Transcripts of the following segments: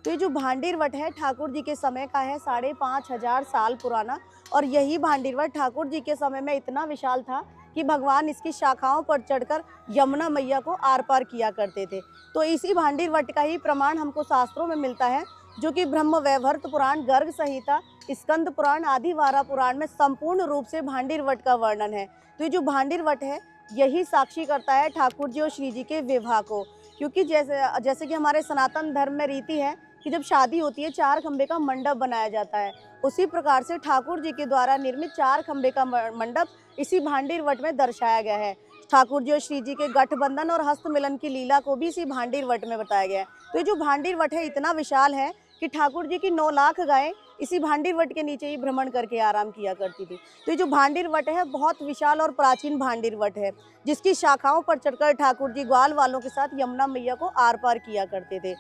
तो ये जो भांडीर वट है ठाकुर जी के समय का है, 5,500 साल पुराना। और यही भांडीर वट ठाकुर जी के समय में इतना विशाल था कि भगवान इसकी शाखाओं पर चढ़कर यमुना मैया को आर पार किया करते थे। तो इसी भांडीर वट का ही प्रमाण हमको शास्त्रों में मिलता है, जो कि ब्रह्म वैवर्त पुराण, गर्ग संहिता, स्कंद पुराण आदि 12 पुराण में संपूर्ण रूप से भांडीर वट का वर्णन है। तो ये जो भांडीर वट है यही साक्षी करता है ठाकुर जी और श्री जी के विवाह को। क्योंकि जैसे कि हमारे सनातन धर्म में रीति है कि जब शादी होती है 4 खंबे का मंडप बनाया जाता है, उसी प्रकार से ठाकुर जी के द्वारा निर्मित 4 खंबे का मंडप इसी भांडीर वट में दर्शाया गया है। ठाकुर जी और श्री जी के गठबंधन और हस्त मिलन की लीला को भी इसी भांडीर वट में बताया गया है। तो ये जो भांडीर वट है इतना विशाल है कि ठाकुर जी की 9 लाख गायें इसी भांडीर वट के नीचे ही भ्रमण करके आराम किया करती थी। तो ये जो भांडीर वट है बहुत विशाल और प्राचीन भांडीर वट है, जिसकी शाखाओं पर चढ़कर ठाकुर जी ग्वाल वालों के साथ यमुना मैया को आर पार किया करते थे।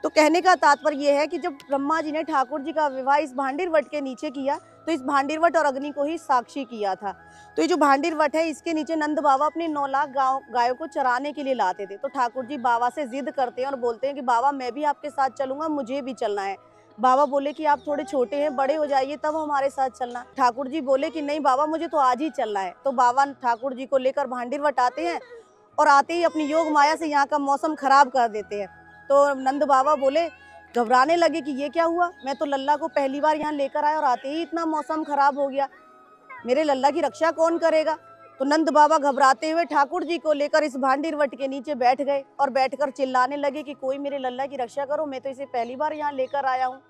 तो कहने का तात्पर्य यह है कि जब ब्रह्मा जी ने ठाकुर जी का विवाह इस भांडीर वट के नीचे किया, तो इस भांडीर वट और अग्नि को ही साक्षी किया था। तो ये जो भांडीर वट है इसके नीचे नंद बाबा अपने 9 लाख गायों को चराने के लिए लाते थे। तो ठाकुर जी बाबा से जिद करते हैं और बोलते हैं कि बाबा मैं भी आपके साथ चलूंगा, मुझे भी चलना है। बाबा बोले कि आप थोड़े छोटे हैं, बड़े हो जाइए तब हमारे साथ चलना। ठाकुर जी बोले कि नहीं बाबा मुझे तो आज ही चलना है। तो बाबा ठाकुर जी को लेकर भांडीर वट आते हैं और आते ही अपनी योग माया से यहाँ का मौसम खराब कर देते हैं। तो नंद बाबा बोले, घबराने लगे कि ये क्या हुआ, मैं तो लल्ला को पहली बार यहाँ लेकर आया और आते ही इतना मौसम खराब हो गया, मेरे लल्ला की रक्षा कौन करेगा। तो नंद बाबा घबराते हुए ठाकुर जी को लेकर इस भांडीर वट के नीचे बैठ गए और बैठकर चिल्लाने लगे कि कोई मेरे लल्ला की रक्षा करो, मैं तो इसे पहली बार यहाँ लेकर आया हूँ।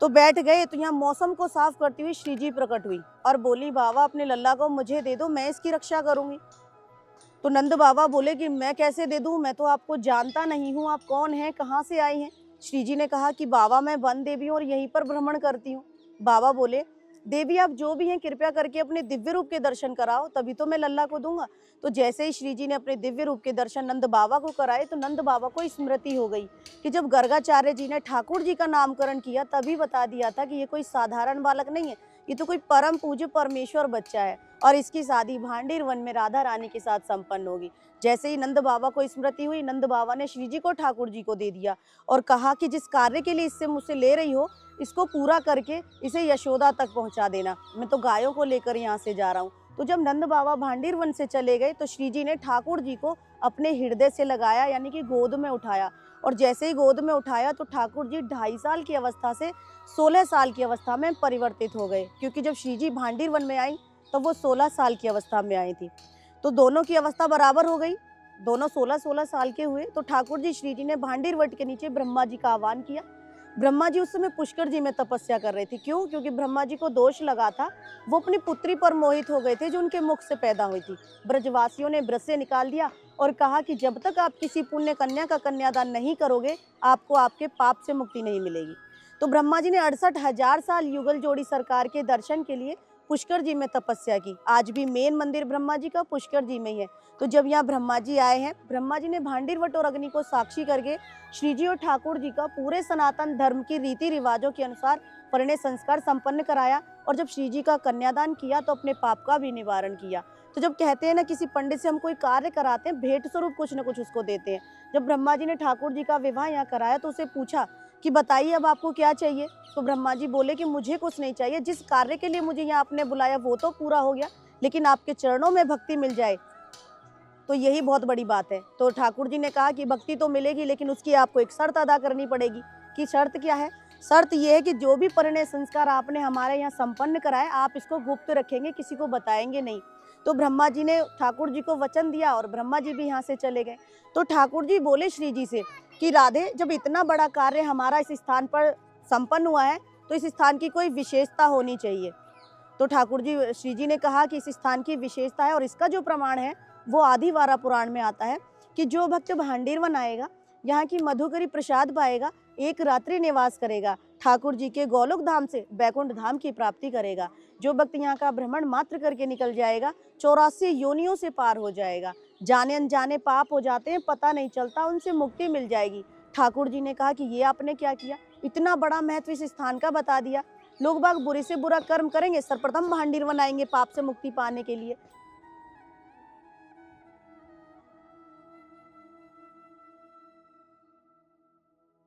तो बैठ गए तो यहाँ मौसम को साफ करती हुई श्री जी प्रकट हुई और बोली बाबा अपने लल्ला को मुझे दे दो, मैं इसकी रक्षा करूंगी। तो नंद बाबा बोले कि मैं कैसे दे दूं, मैं तो आपको जानता नहीं हूँ, आप कौन हैं, कहाँ से आई हैं। श्री जी ने कहा कि बाबा मैं वन देवी हूँ और यहीं पर भ्रमण करती हूँ। बाबा बोले देवी आप जो भी हैं कृपया करके अपने दिव्य रूप के दर्शन कराओ, तभी तो मैं लल्ला को दूंगा। तो जैसे ही श्री जी ने अपने दिव्य रूप के दर्शन नंद बाबा को कराए तो नंद बाबा को स्मृति हो गई कि जब गर्गाचार्य जी ने ठाकुर जी का नामकरण किया तभी बता दिया था कि ये कोई साधारण बालक नहीं है, ये तो कोई परम पूज्य परमेश्वर बच्चा है और इसकी शादी भांडीर वन में राधा रानी के साथ संपन्न होगी। जैसे ही नंद बाबा को स्मृति हुई, नंद बाबा ने श्री जी को ठाकुर जी को दे दिया और कहा कि जिस कार्य के लिए इससे मुझसे ले रही हो इसको पूरा करके इसे यशोदा तक पहुंचा देना, मैं तो गायों को लेकर यहाँ से जा रहा हूँ। तो जब नंद बाबा भांडीर वन से चले गए तो श्री जी ने ठाकुर जी को अपने हृदय से लगाया, यानी कि गोद में उठाया। और जैसे ही गोद में उठाया तो ठाकुर जी 2.5 साल की अवस्था से 16 साल की अवस्था में परिवर्तित हो गए, क्योंकि जब श्री जी भांडीर वन में आई तब वो 16 साल की अवस्था में आई थी। तो दोनों की अवस्था बराबर हो गई, दोनों 16-16 साल के हुए। तो ठाकुर जी श्री जी ने भांडीर वट के नीचे ब्रह्मा जी का आह्वान किया। ब्रह्मा जी उस समय पुष्कर जी में तपस्या कर रहे थे। क्यों? क्योंकि ब्रह्मा जी को दोष लगा था, वो अपनी पुत्री पर मोहित हो गए थे जो उनके मुख से पैदा हुई थी। ब्रजवासियों ने ब्रज से निकाल दिया और कहा कि जब तक आप किसी पुण्य कन्या का कन्यादान नहीं करोगे आपको आपके पाप से मुक्ति नहीं मिलेगी। तो ब्रह्मा जी ने 68,000 साल युगल जोड़ी सरकार के दर्शन के लिए पुष्कर जी में तपस्या की। आज भी मेन मंदिर ब्रह्मा जी का पुष्कर जी में ही है। तो जब यहाँ ब्रह्मा जी आए हैं, ब्रह्मा जी ने भांडीर वट और अग्नि को साक्षी करके श्री जी और ठाकुर जी का पूरे सनातन धर्म की रीति रिवाजों के अनुसार परिणय संस्कार संपन्न कराया और जब श्री जी का कन्यादान किया तो अपने पाप का भी निवारण किया। तो जब कहते हैं ना किसी पंडित से हम कोई कार्य कराते हैं, भेंट स्वरूप कुछ न कुछ उसको देते हैं। जब ब्रह्मा जी ने ठाकुर जी का विवाह यहाँ कराया तो उसे पूछा कि बताइए अब आपको क्या चाहिए। तो ब्रह्मा जी बोले कि मुझे कुछ नहीं चाहिए, जिस कार्य के लिए मुझे यहाँ आपने बुलाया वो तो पूरा हो गया, लेकिन आपके चरणों में भक्ति मिल जाए तो यही बहुत बड़ी बात है। तो ठाकुर जी ने कहा कि भक्ति तो मिलेगी लेकिन उसकी आपको एक शर्त अदा करनी पड़ेगी। कि शर्त क्या है? शर्त ये है कि जो भी परिणय संस्कार आपने हमारे यहाँ संपन्न कराए आप इसको गुप्त रखेंगे, किसी को बताएंगे नहीं। तो ब्रह्मा जी ने ठाकुर जी को वचन दिया और ब्रह्मा जी भी यहाँ से चले गए। तो ठाकुर जी बोले श्री जी से कि राधे जब इतना बड़ा कार्य हमारा इस स्थान पर संपन्न हुआ है तो इस स्थान की कोई विशेषता होनी चाहिए। तो ठाकुर जी श्री जी ने कहा कि इस स्थान की विशेषता है और इसका जो प्रमाण है वो आदि 12 पुराण में आता है कि जो भक्त भांडीर वन आएगा, यहाँ की मधुकरी प्रसाद पाएगा, एक रात्रि निवास करेगा, ठाकुर जी के गोलोक धाम से बैकुंठ धाम की प्राप्ति करेगा। जो भक्त यहाँ का भ्रमण मात्र करके निकल जाएगा 84 योनियों से पार हो जाएगा। जाने अनजाने पाप हो जाते हैं, पता नहीं चलता, उनसे मुक्ति मिल जाएगी। ठाकुर जी ने कहा कि ये आपने क्या किया, इतना बड़ा महत्व इस स्थान का बता दिया। लोग बाग बुरे से बुरा कर्म करेंगे, सर्वप्रथम भांडीर वन आएंगे पाप से मुक्ति पाने के लिए,